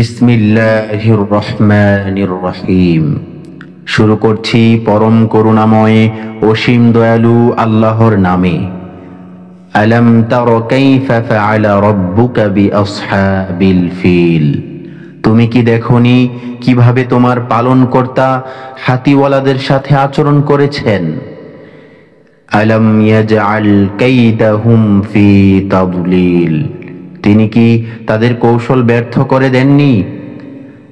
বিসমিল্লাহির রহমানির রহিম। শুরু করছি পরম করুণাময় অসীম দয়ালু আল্লাহর নামে। আলাম তারা কাইফা ফাআলা রাব্বুকা বিআসহাবিল ফিল। তুমি কি দেখোনি কিভাবে তোমার পালনকর্তা হাতিওয়ালাদের সাথে আচরণ করেছেন? আলাম ইয়াজআল কাইদাহুম ফি তাদলিল। তিনি কি তাদের কৌশল ব্যর্থ করে দেননি?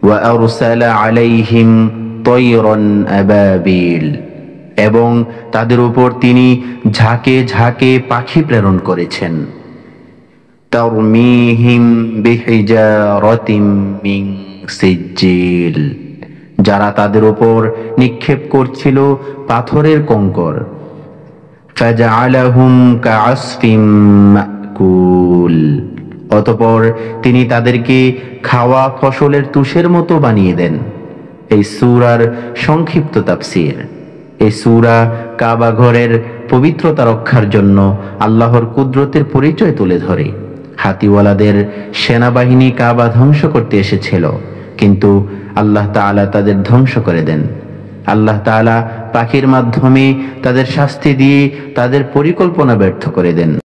ওয়া আরসালা আলাইহিম তায়রান আবাবিল। এবং তাদের উপর তিনি ঝাঁকে ঝাঁকে পাখি প্রেরণ করেছেন। তারমিহিম বিহিজারাতিম মিন সিজ্জিল। যারা তাদের উপর নিক্ষেপ করছিল পাথরের কঙ্কর। ফাজআলাহুম কাআসফিম মাকুল। অতঃপর তিনি তাদেরকে খাওয়া ফসলের তুষের মতো বানিয়ে দেন। এই সূরার সংক্ষিপ্ত তাফসীর। এই সূরা কাবা ঘরের পবিত্রতা রক্ষার জন্য আল্লাহর কুদরতের পরিচয় তুলে ধরে। হাতিওয়ালাদের সেনাবাহিনী কাবা ধ্বংস করতে এসেছিল, কিন্তু আল্লাহ তাআলা তাদের ধ্বংস করে দেন। আল্লাহ তাআলা পাখির মাধ্যমে তাদের শাস্তি দিয়ে তাদের পরিকল্পনা ব্যর্থ করে দেন।